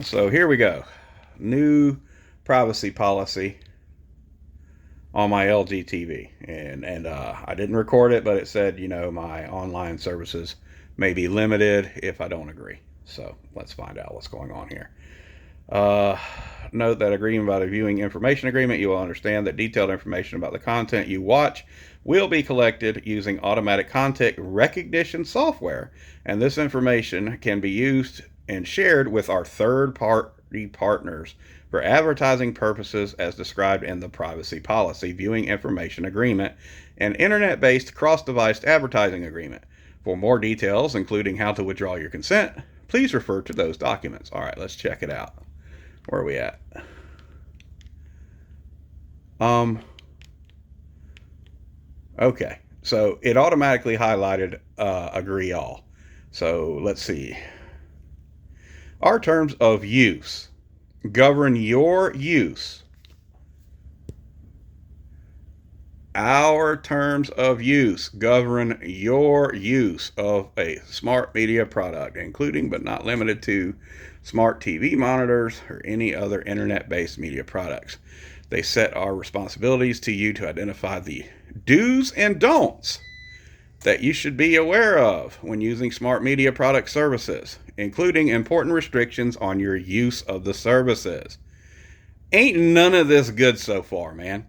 So here we go. New privacy policy on my LG TV, and I didn't record it, but it said my online services may be limited if I don't agree. So let's find out what's going on here. Uh, Note that agreeing about a viewing information agreement, you will understand that detailed information about the content you watch will be collected using automatic content recognition software, and this information can be used and shared with our third party partners for advertising purposes as described in the privacy policy, viewing information agreement, and internet based cross device advertising agreement. For more details, including how to withdraw your consent, please refer to those documents. All right, let's check it out. Where are we at? Um, okay. So it automatically highlighted agree all. So let's see. Our terms of use govern your use. Our terms of use govern your use of a smart media product, including but not limited to smart TV monitors or any other internet based media products. They set our responsibilities to you to identify the do's and don'ts that you should be aware of when using smart media product services, including important restrictions on your use of the services. Ain't none of this good so far, man.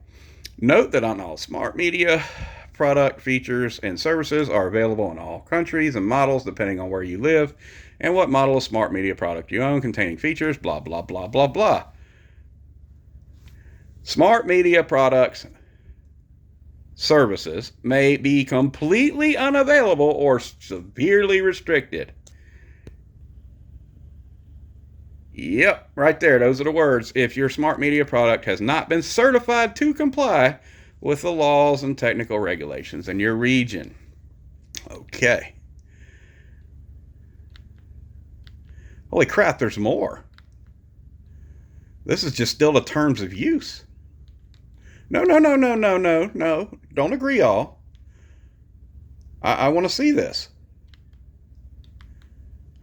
Note that not all smart media product features and services are available in all countries and models depending on where you live and what model of smart media product you own, containing features, blah, blah, blah, blah, blah. Smart media products services may be completely unavailable or severely restricted. Yep, right there. Those are the words. If your smart media product has not been certified to comply with the laws and technical regulations in your region. Okay. Holy crap, there's more. This is just still the terms of use. No. Don't agree all. I want to see this.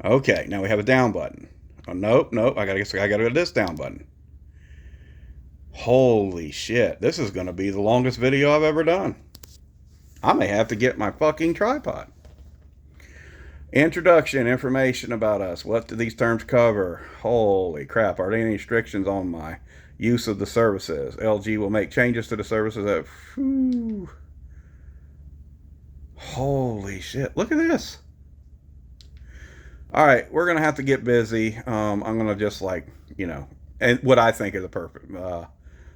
Okay, now we have a down button. Oh, nope. I gotta go to this down button. Holy shit. This is going to be the longest video I've ever done. I may have to get my fucking tripod. Introduction, information about us. What do these terms cover? Holy crap. Are there any restrictions on my use of the services? LG will make changes to the services that... Whew. Holy shit. Look at this. All right, we're going to have to get busy. I'm going to just and what I think are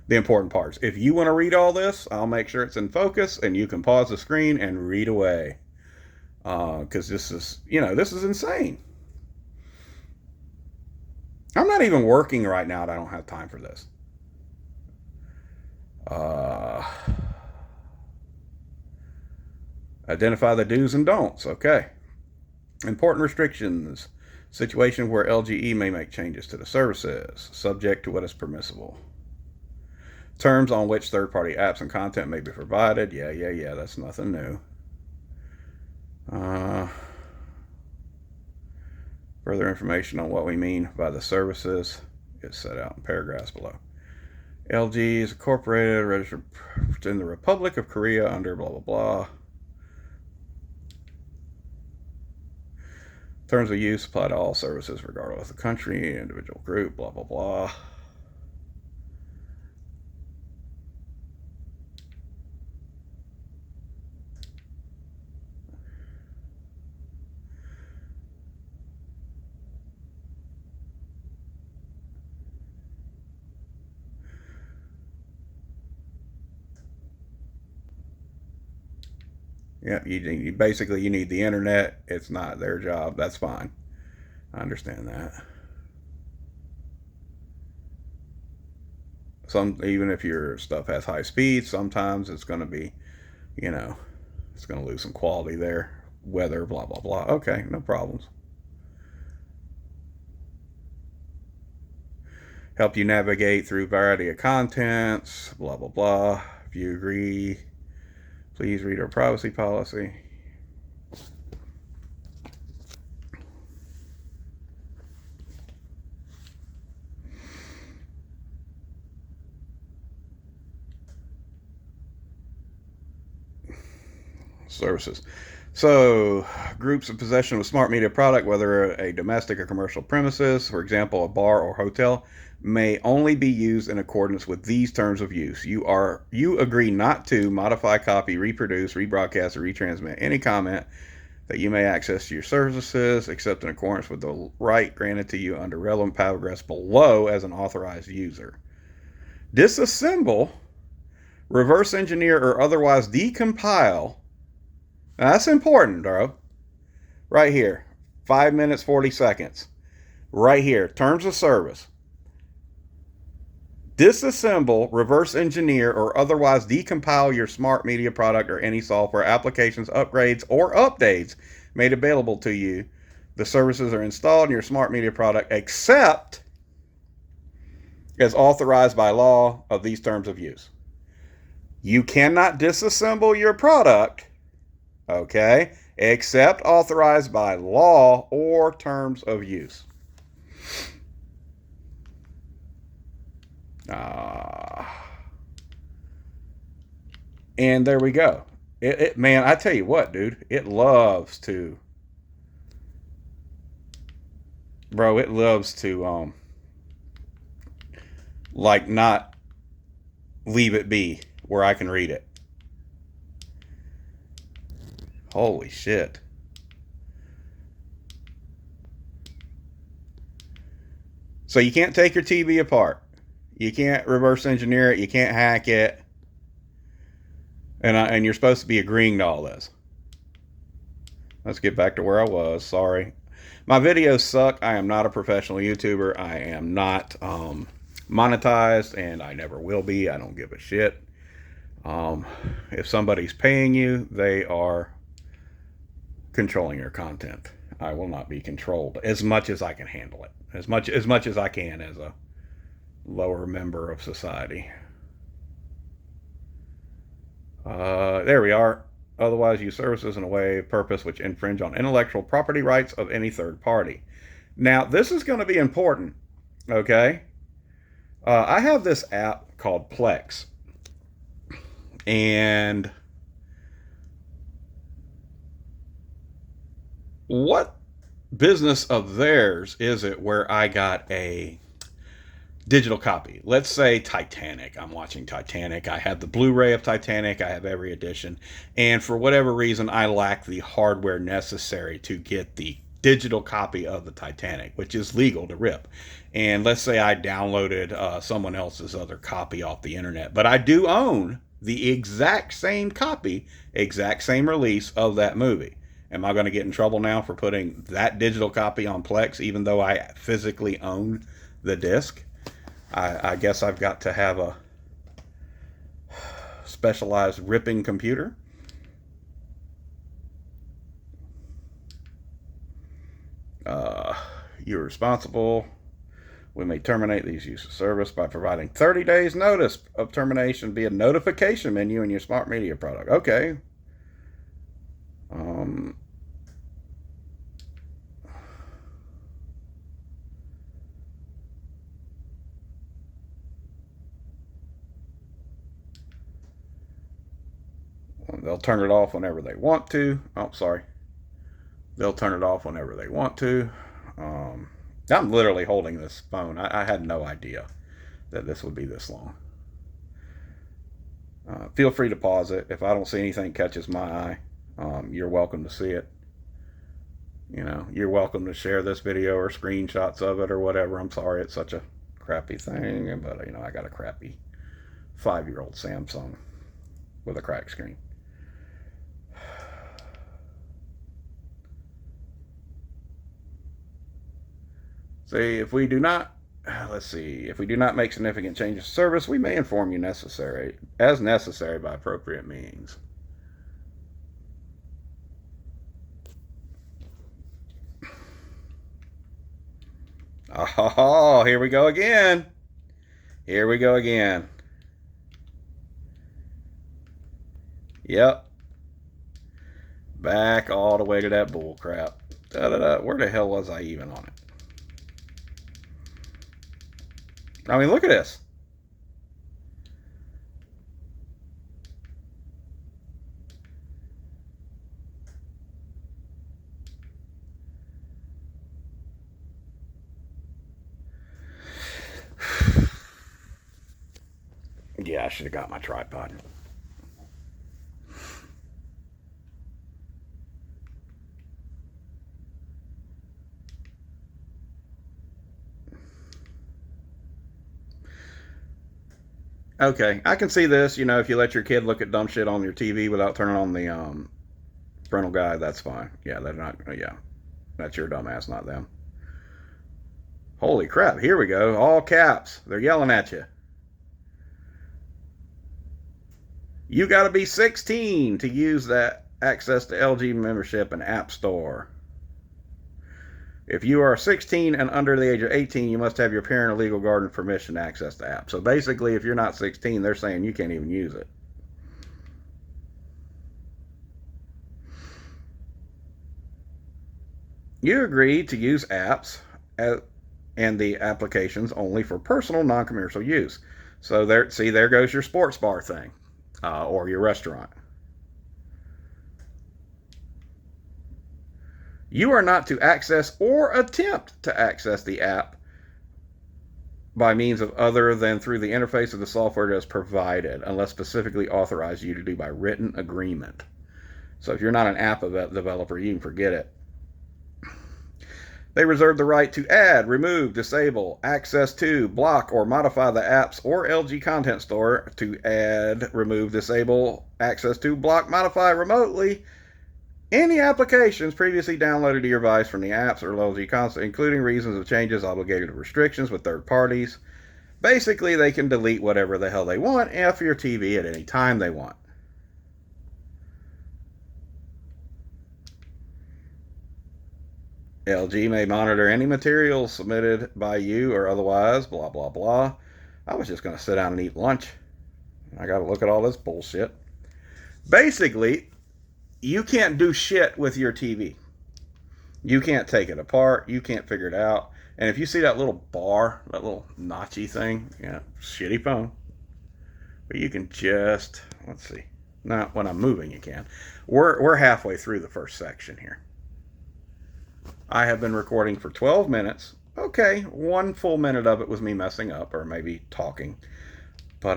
the important parts. If you want to read all this, I'll make sure it's in focus and you can pause the screen and read away. Because this is insane. I'm not even working right now and I don't have time for this. Identify the do's and don'ts. Okay. Important restrictions. Situation where LGE may make changes to the services, subject to what is permissible. Terms on which third-party apps and content may be provided. Yeah. That's nothing new. Further information on what we mean by the services is set out in paragraphs below. LG is incorporated, registered in the Republic of Korea under blah, blah, blah. Terms of use apply to all services regardless of the country, individual group, blah, blah, blah. Yeah, you basically you need the internet. It's not their job. That's fine. I understand that. Even if your stuff has high speed, sometimes it's going to be, it's going to lose some quality there. Weather, blah blah blah. Okay, no problems. Help you navigate through variety of contents, blah blah blah. If you agree, please read our privacy policy. services. So, groups in possession of a smart media product, whether a domestic or commercial premises, for example, a bar or hotel, may only be used in accordance with these terms of use. You agree not to modify, copy, reproduce, rebroadcast, or retransmit any comment that you may access to your services, except in accordance with the right granted to you under relevant paragraphs below as an authorized user. Disassemble, reverse engineer, or otherwise decompile. Now that's important, bro. Right here. 5 minutes, 40 seconds. Right here. Terms of service. Disassemble, reverse engineer, or otherwise decompile your smart media product or any software, applications, upgrades, or updates made available to you. The services are installed in your smart media product except as authorized by law of these terms of use. You cannot disassemble your product, okay, except authorized by law or terms of use. And there we go. Man, I tell you what, dude, it loves to, bro, it loves to, like, not leave it be where I can read it. Holy shit. So you can't take your TV apart. You can't reverse engineer it. You can't hack it. And you're supposed to be agreeing to all this. Let's get back to where I was. Sorry. My videos suck. I am not a professional YouTuber. I am not monetized, and I never will be. I don't give a shit. If somebody's paying you, they are controlling your content. I will not be controlled as much as I can handle it. As much as I can as a lower member of society. There we are. Otherwise use services in a way of purpose which infringe on intellectual property rights of any third party. Now, this is going to be important, okay? I have this app called Plex. And what business of theirs is it where I got a digital copy? Let's say Titanic. I'm watching Titanic. I have the Blu-ray of Titanic. I have every edition. And for whatever reason, I lack the hardware necessary to get the digital copy of the Titanic, which is legal to rip. And let's say I downloaded someone else's other copy off the internet. But I do own the exact same copy, exact same release of that movie. Am I going to get in trouble now for putting that digital copy on Plex, even though I physically own the disc? I guess I've got to have a specialized ripping computer. You're responsible. We may terminate these use of service by providing 30 days notice of termination via notification menu in your smart media product. Okay. They'll turn it off whenever they want to. Oh, sorry. They'll turn it off whenever they want to. I'm literally holding this phone. I had no idea that this would be this long. Feel free to pause it. If I don't see anything catches my eye, you're welcome to see it. You know, you're welcome to share this video or screenshots of it or whatever. I'm sorry it's such a crappy thing, but, you know, I got a crappy 5-year-old Samsung with a cracked screen. See, if we do not make significant changes to service, we may inform you as necessary by appropriate means. Oh, here we go again. Here we go again. Yep. Back all the way to that bull crap. Where the hell was I even on it? I mean, look at this. Yeah, I should have got my tripod. Okay, I can see this. If you let your kid look at dumb shit on your TV without turning on the parental guide, that's fine. Yeah, they're not. Yeah, that's your dumbass, not them. Holy crap! Here we go. All caps. They're yelling at you. You got to be 16 to use that access to LG membership and App Store. If you are 16 and under the age of 18, you must have your parent or legal guardian permission to access the app. So basically, if you're not 16, they're saying you can't even use it. You agree to use apps and the applications only for personal, non-commercial use. So there goes your sports bar thing, or your restaurant. You are not to access or attempt to access the app by means of other than through the interface of the software that is provided, unless specifically authorized you to do by written agreement. So if you're not an app developer, you can forget it. They reserve the right to add, remove, disable, access to, block, or modify the apps or LG Content Store to add, remove, disable, access to, block, modify remotely any applications previously downloaded to your device from the apps or LG Content, including reasons of changes, obligated restrictions with third parties. Basically, they can delete whatever the hell they want off your TV at any time they want. LG may monitor any material submitted by you or otherwise, blah, blah, blah. I was just going to sit down and eat lunch. I got to look at all this bullshit. Basically, you can't do shit with your TV. You can't take it apart. You can't figure it out. And if you see that little bar, that little notchy thing, yeah, shitty phone. But you can just, let's see. Not when I'm moving, you can. We're halfway through the first section here. I have been recording for 12 minutes. Okay, 1 full minute of it was me messing up or maybe talking. But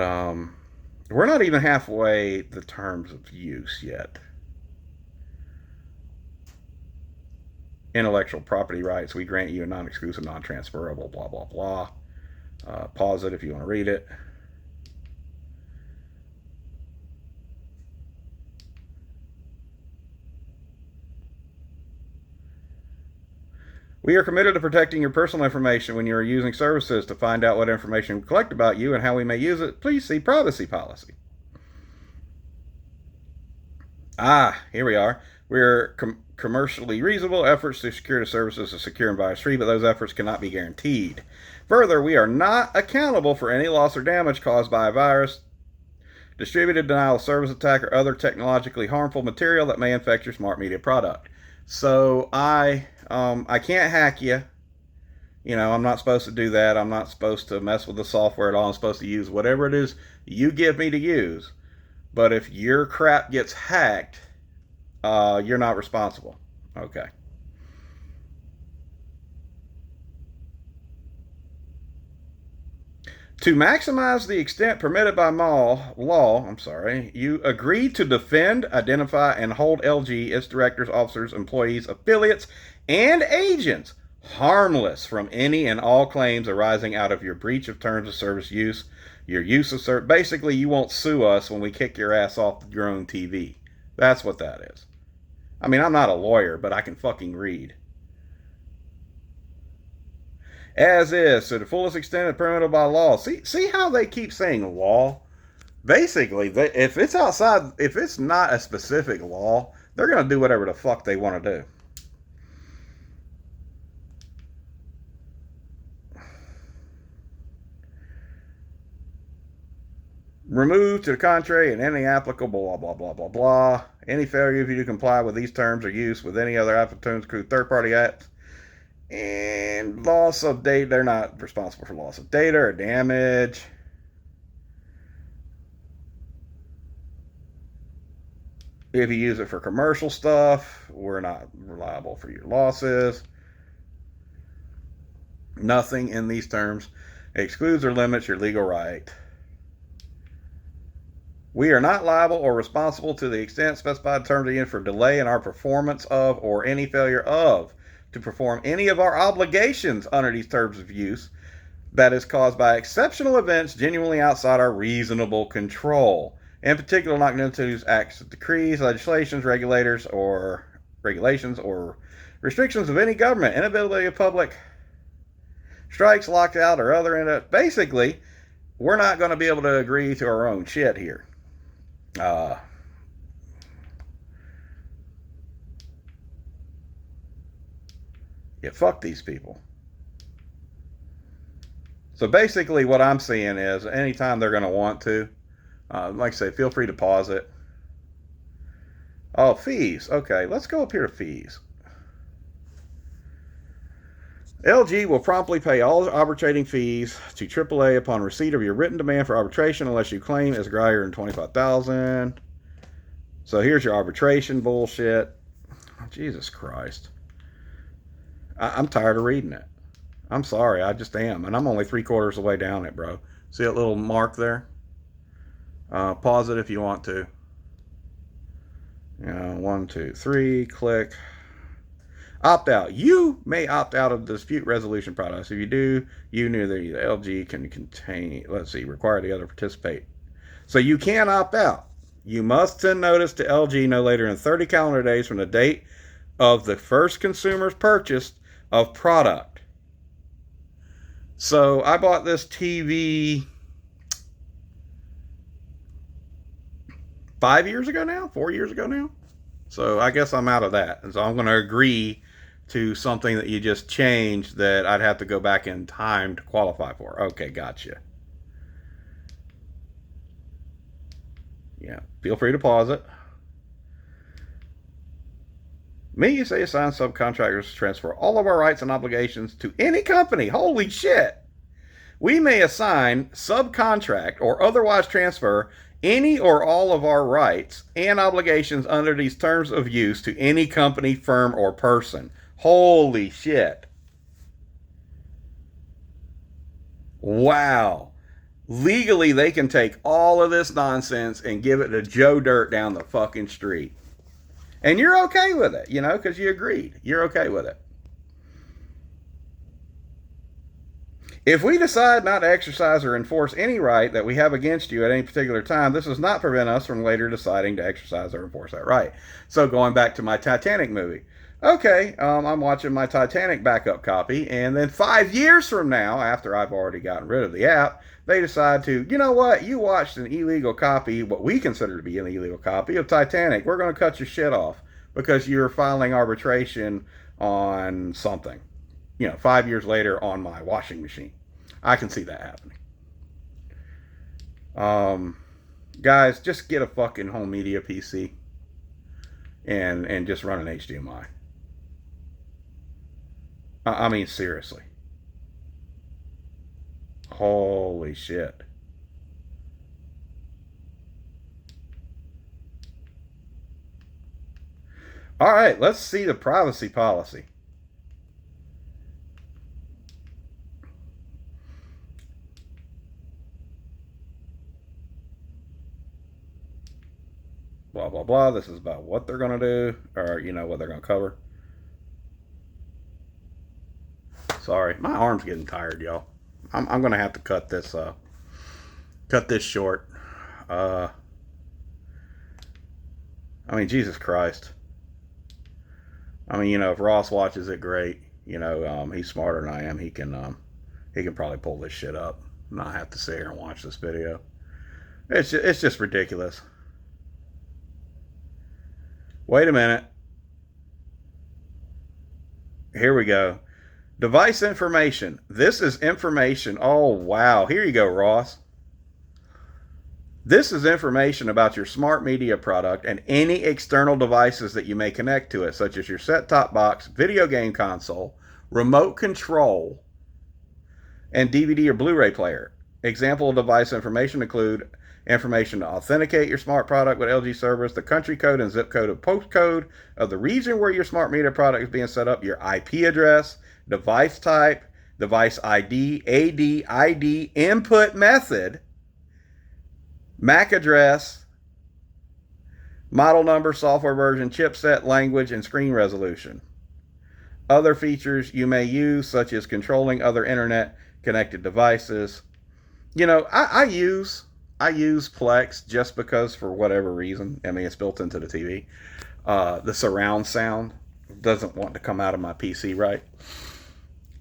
we're not even halfway the terms of use yet. Intellectual property rights, we grant you a non-exclusive, non-transferable, blah, blah, blah. Pause it if you want to read it. We are committed to protecting your personal information when you are using services. To find out what information we collect about you and how we may use it, please see privacy policy. Here we are. We're commercially reasonable efforts to secure the services are secure and virus-free, but those efforts cannot be guaranteed. Further, we are not accountable for any loss or damage caused by a virus, distributed denial of service attack, or other technologically harmful material that may infect your smart media product. So I can't hack you. I'm not supposed to do that. I'm not supposed to mess with the software at all. I'm supposed to use whatever it is you give me to use. But if your crap gets hacked, you're not responsible. Okay. To maximize the extent permitted by law, you agree to defend, identify, and hold LG, its directors, officers, employees, affiliates, and agents harmless from any and all claims arising out of your breach of terms of service use, your use of service. Basically, you won't sue us when we kick your ass off your own TV. That's what that is. I mean, I'm not a lawyer, but I can fucking read. As is, to the fullest extent permitted by law. See how they keep saying law? Basically, if it's outside, if it's not a specific law, they're going to do whatever the fuck they want to do. Remove to the contrary and any applicable blah blah blah blah blah. Any failure of you to comply with these terms or use with any other applications include third-party apps and loss of data. They're not responsible for loss of data or damage. If you use it for commercial stuff, we're not liable for your losses. Nothing in these terms excludes or limits your legal right We are not liable or responsible to the extent specified in terms of the for delay in our performance of or any failure of to perform any of our obligations under these terms of use that is caused by exceptional events genuinely outside our reasonable control. In particular, not going into acts, decrees, legislations, regulations, or restrictions of any government, inability of public strikes, lockout, or other. Basically, we're not going to be able to agree to our own shit here. Yeah, fuck these people. So basically, what I'm seeing is anytime they're going to want to, like I say, feel free to pause it. Oh, fees. Okay, let's go up here to fees. LG will promptly pay all arbitrating fees to AAA upon receipt of your written demand for arbitration unless you claim is greater than $25,000. So here's your arbitration bullshit. Oh, Jesus Christ. I'm tired of reading it. I'm sorry, I just am. And I'm only 3/4 of the way down it, bro. See that little mark there? Pause it if you want to. 1, 2, 3, click. Opt out. You may opt out of the dispute resolution process. If you do, you knew that the LG can contain, require the other participate. So you can opt out. You must send notice to LG no later than 30 calendar days from the date of the first consumer's purchase of product. So I bought this TV 5 years ago now, 4 years ago now. So I guess I'm out of that. And so I'm going to agree to something that you just changed that I'd have to go back in time to qualify for. Okay, gotcha. Yeah, feel free to pause it. Me, you say, assign subcontractors to transfer all of our rights and obligations to any company. Holy shit. We may assign, subcontract, or otherwise transfer any or all of our rights and obligations under these terms of use to any company, firm, or person. Holy shit. Wow. Legally, they can take all of this nonsense and give it to Joe Dirt down the fucking street. And you're okay with it, because you agreed. You're okay with it. If we decide not to exercise or enforce any right that we have against you at any particular time, this does not prevent us from later deciding to exercise or enforce that right. So going back to my Titanic movie. Okay, I'm watching my Titanic backup copy, and then 5 years from now, after I've already gotten rid of the app, they decide to, you know what, you watched an illegal copy, what we consider to be an illegal copy of Titanic. We're going to cut your shit off because you're filing arbitration on something. 5 years later on my washing machine. I can see that happening. Guys, just get a fucking home media PC and just run an HDMI. I mean, seriously. Holy shit. All right, let's see the privacy policy. Blah, blah, blah. This is about what they're going to do, or, what they're going to cover. Sorry, my arm's getting tired, y'all. I'm going to have to cut this short. I mean, Jesus Christ. I mean, if Ross watches it, great. He's smarter than I am. He can probably pull this shit up. Not have to sit here and watch this video. It's just ridiculous. Wait a minute. Here we go. Device information. This is information. Oh, wow. Here you go, Ross. This is information about your smart media product and any external devices that you may connect to it, such as your set-top box, video game console, remote control, and DVD or Blu-ray player. Example of device information include information to authenticate your smart product with LG service, the country code and zip code of postcode of the region where your smart media product is being set up, your IP address, device type, device ID, AD, ID, input method, MAC address, model number, software version, chipset, language, and screen resolution. Other features you may use, such as controlling other internet connected devices. You know, I use Plex just because, for whatever reason. I mean, it's built into the TV. The surround sound doesn't want to come out of my PC right.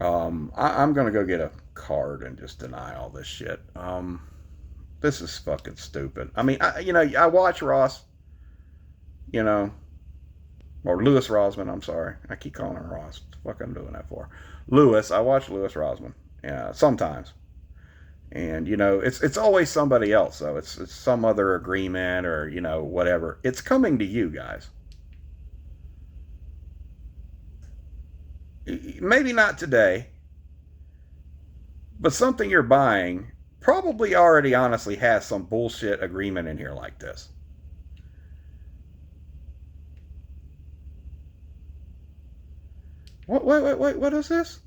I'm gonna go get a card and just deny all this shit. This is fucking stupid. I mean, I watch Ross, you know, or Louis Rosman. I'm sorry, I keep calling him Ross. What the fuck I'm doing that for? Louis. I watch Louis Rosman. Yeah, sometimes. And it's always somebody else. So it's some other agreement or whatever. It's coming to you guys. Maybe not today, but something you're buying probably already honestly has some bullshit agreement in here like this. What is this?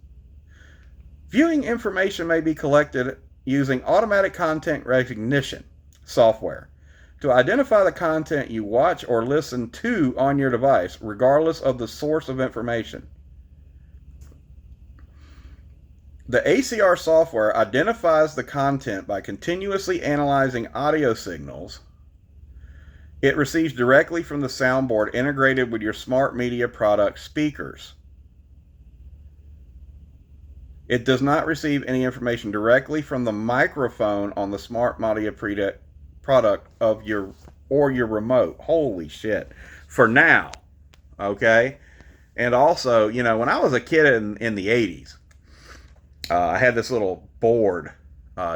Viewing information may be collected using automatic content recognition software to identify the content you watch or listen to on your device, regardless of the source of information. The ACR software identifies the content by continuously analyzing audio signals it receives directly from the soundboard integrated with your smart media product speakers. It does not receive any information directly from the microphone on the smart media product of your remote. Holy shit. For now. Okay? And also, when I was a kid in the 80s, I had this little board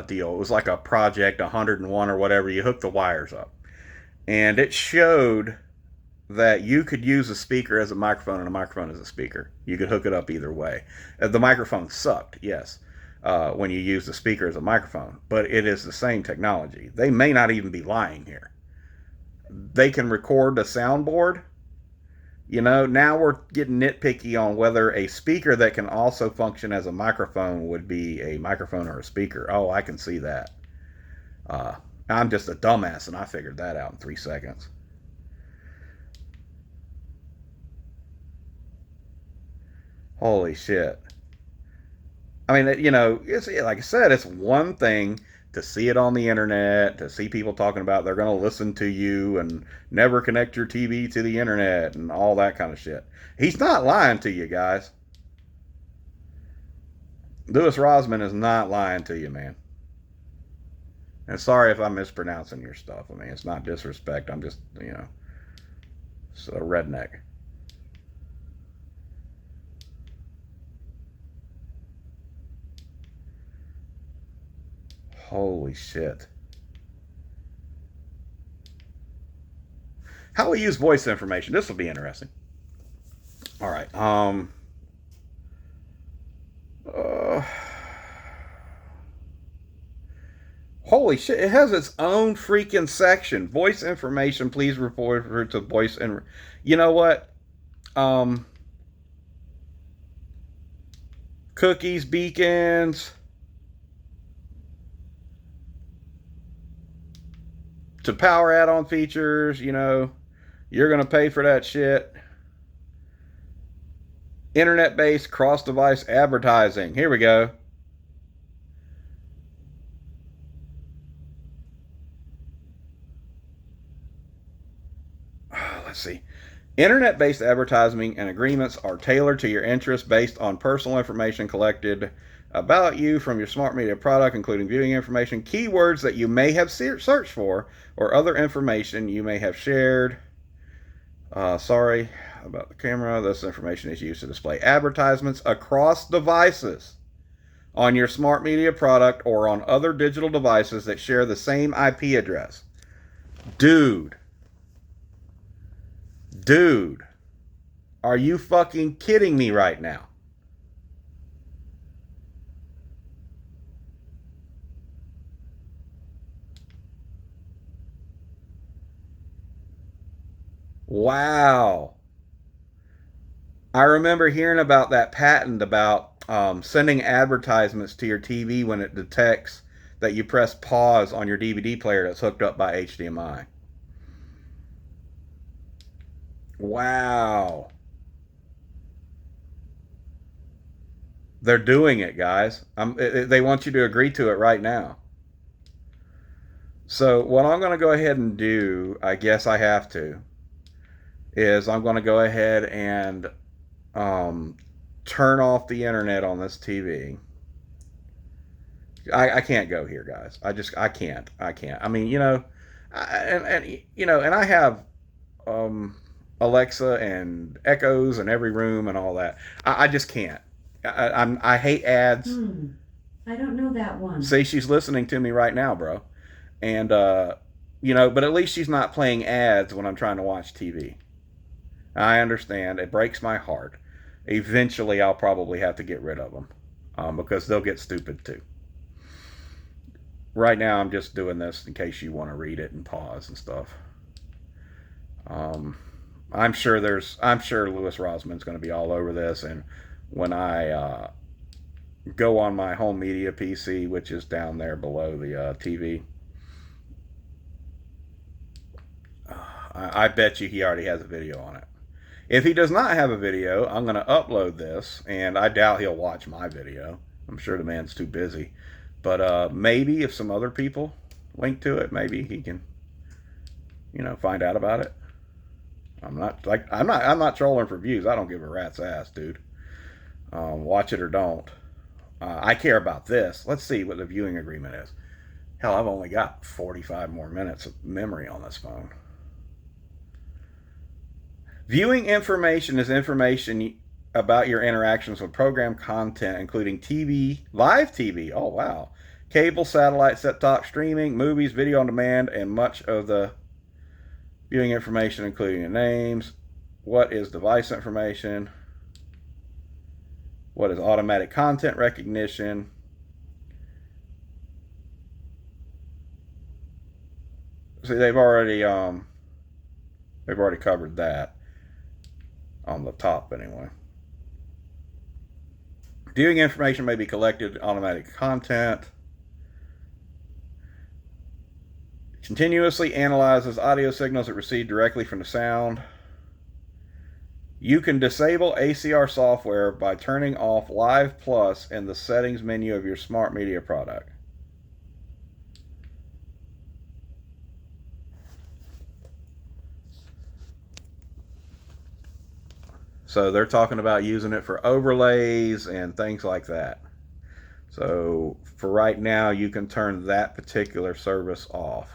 deal. It was like a Project 101 or whatever. You hook the wires up. And it showed that you could use a speaker as a microphone and a microphone as a speaker. You could hook it up either way. The microphone sucked, yes, when you use the speaker as a microphone, but it is the same technology. They may not even be lying here. They can record the soundboard. Now we're getting nitpicky on whether a speaker that can also function as a microphone would be a microphone or a speaker. Oh, I can see that. I'm just a dumbass and I figured that out in 3 seconds. Holy shit. I mean, it's like I said, it's one thing to see it on the internet, to see people talking about they're going to listen to you and never connect your TV to the internet and all that kind of shit. He's not lying to you guys. Louis Rosman is not lying to you, man. And sorry if I'm mispronouncing your stuff. I mean, it's not disrespect. I'm just, it's a redneck. Holy shit. How we use voice information. This will be interesting. All right. Holy shit. It has its own freaking section. Voice information. Please refer to voice. And you know what? Cookies, beacons. To power add-on features, you're going to pay for that shit. Internet-based cross-device advertising. Here we go. Let's see. Internet-based advertising and agreements are tailored to your interests based on personal information collected about you from your smart media product, including viewing information, keywords that you may have searched for, or other information you may have shared. Sorry about the camera. This information is used to display advertisements across devices on your smart media product or on other digital devices that share the same IP address. Dude, are you fucking kidding me right now? Wow. I remember hearing about that patent about sending advertisements to your TV when it detects that you press pause on your DVD player that's hooked up by HDMI. Wow. They're doing it, guys. They want you to agree to it right now. So what I'm going to go ahead and do, I guess I have to, is I'm going to go ahead and turn off the internet on this TV. I can't go here, guys. I can't. I mean, and I have Alexa and Echoes in every room and all that. I just can't. I hate ads. I don't know that one. See, she's listening to me right now, bro. And but at least she's not playing ads when I'm trying to watch TV. I understand. It breaks my heart. Eventually, I'll probably have to get rid of them because they'll get stupid too. Right now, I'm just doing this in case you want to read it and pause and stuff. I'm sure Louis Rossman's going to be all over this, and when I go on my home media PC, which is down there below the TV, I bet you he already has a video on it. If he does not have a video, I'm going to upload this, and I doubt he'll watch my video. I'm sure the man's too busy. But maybe if some other people link to it, maybe he can, find out about it. I'm not trolling for views. I don't give a rat's ass, dude. Watch it or don't. I care about this. Let's see what the viewing agreement is. Hell, I've only got 45 more minutes of memory on this phone. Viewing information is information about your interactions with program content, including TV, live TV, oh wow, cable, satellite, set-top streaming, movies, video on demand, and much of the viewing information, including the names, what is device information, what is automatic content recognition, see, they've already covered that on the top anyway. Viewing information may be collected automatic content. Continuously analyzes audio signals that receive directly from the sound. You can disable ACR software by turning off Live Plus in the settings menu of your smart media product. So they're talking about using it for overlays and things like that. So for right now, you can turn that particular service off.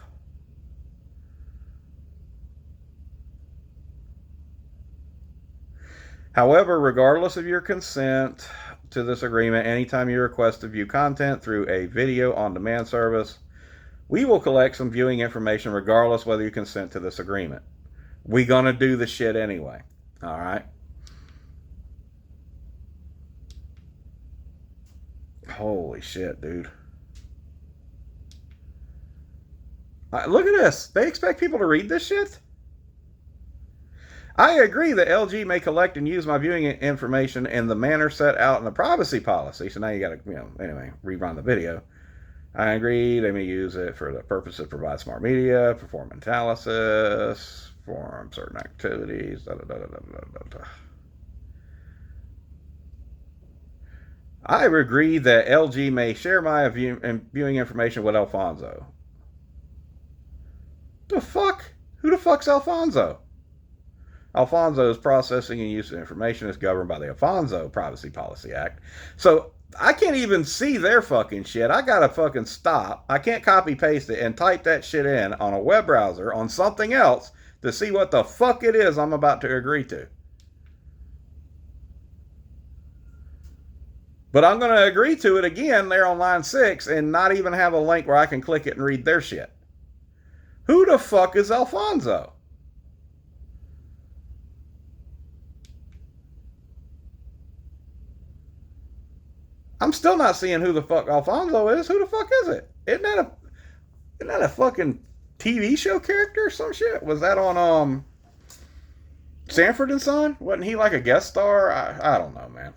However, regardless of your consent to this agreement, anytime you request to view content through a video on demand service, we will collect some viewing information regardless whether you consent to this agreement. We're going to do the shit anyway. All right? Holy shit, dude. Look at this. They expect people to read this shit? I agree that LG may collect and use my viewing information in the manner set out in the privacy policy. So now you got to, anyway, rerun the video. I agree they may use it for the purpose of provide smart media, perform analysis, perform certain activities, I agree that LG may share my viewing information with Alfonso. The fuck? Who the fuck's Alfonso? Alfonso's processing and use of information is governed by the Alfonso Privacy Policy Act. So I can't even see their fucking shit. I gotta fucking stop. I can't copy paste it and type that shit in on a web browser on something else to see what the fuck it is I'm about to agree to. But I'm going to agree to it again there on line 6 and not even have a link where I can click it and read their shit. Who the fuck is Alfonso? I'm still not seeing who the fuck Alfonso is. Who the fuck is it? Isn't that a fucking TV show character or some shit? Was that on Sanford and Son? Wasn't he like a guest star? I don't know, man.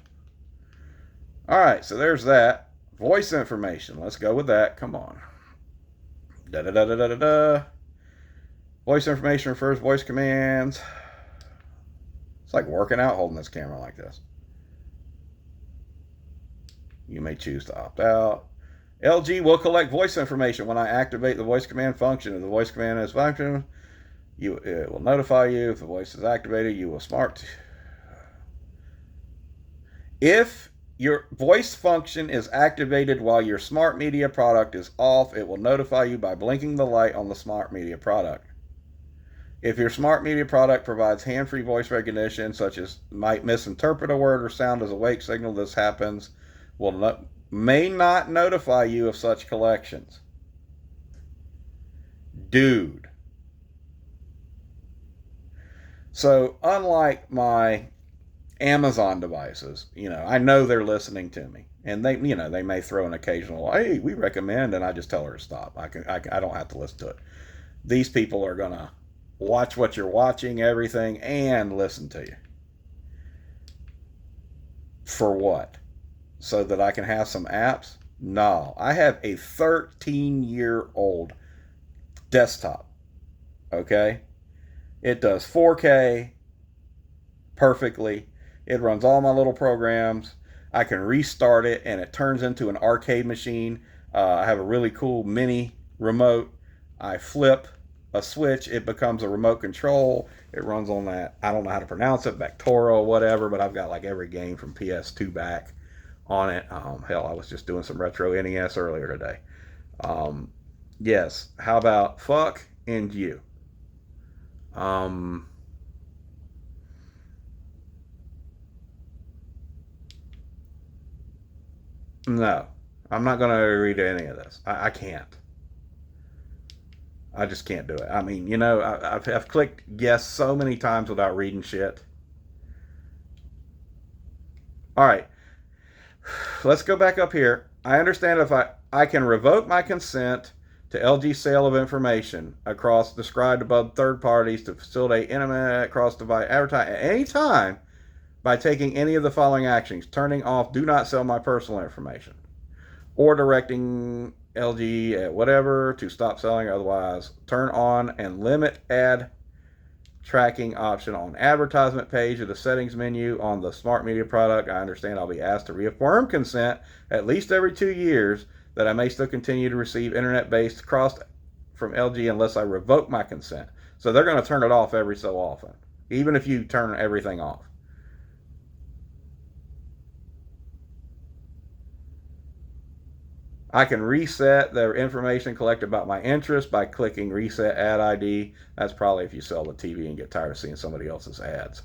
Alright, so there's that. Voice information. Let's go with that. Come on. Da da da da da da da. Voice information refers voice commands. It's like working out holding this camera like this. You may choose to opt out. LG will collect voice information when I activate the voice command function. If the voice command is function, it will notify you. If the voice is activated, you will smart. If your voice function is activated while your smart media product is off, it will notify you by blinking the light on the smart media product. If your smart media product provides hand-free voice recognition, such as might misinterpret a word or sound as a wake signal, this happens, may not notify you of such collections. Dude. So, unlike my Amazon devices, I know they're listening to me, and they may throw an occasional, hey, we recommend, and I just tell her to stop. I don't have to listen to it. These people are gonna watch what you're watching, everything, and listen to you. For what? So that I can have some apps? No, I have a 13-year-old desktop. Okay, it does 4K perfectly. It runs all my little programs. I can restart it and it turns into an arcade machine. I have a really cool mini remote. I flip a switch, it becomes a remote control. It runs on that, I don't know how to pronounce it, Vectora or whatever, but I've got like every game from PS2 back on it. Hell, I was just doing some retro NES earlier today. Yes, how about fuck and you? No, I'm not going to read any of this. I can't. I just can't do it. I mean, I've clicked yes so many times without reading shit. All right, let's go back up here. I understand if I can revoke my consent to LG sale of information across described above third parties to facilitate internet cross-device advertising at any time by taking any of the following actions: turning off do not sell my personal information, or directing LG at whatever to stop selling, otherwise turn on and limit ad tracking option on advertisement page of the settings menu on the smart media product. I understand I'll be asked to reaffirm consent at least every 2 years that I may still continue to receive internet-based cross from LG unless I revoke my consent. So they're going to turn it off every so often, even if you turn everything off. I can reset the information collected about my interest by clicking reset ad ID. That's probably if you sell the TV and get tired of seeing somebody else's ads.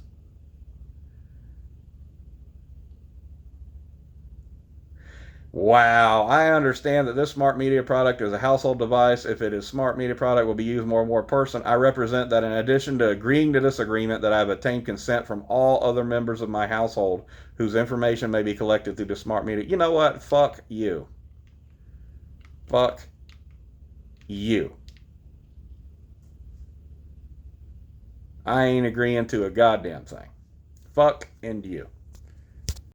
Wow, I understand that this smart media product is a household device. If it is smart media product, will be used more and more person. I represent that in addition to agreeing to this agreement, that I have obtained consent from all other members of my household whose information may be collected through the smart media. You know what? Fuck you. Fuck you. I ain't agreeing to a goddamn thing. Fuck and you.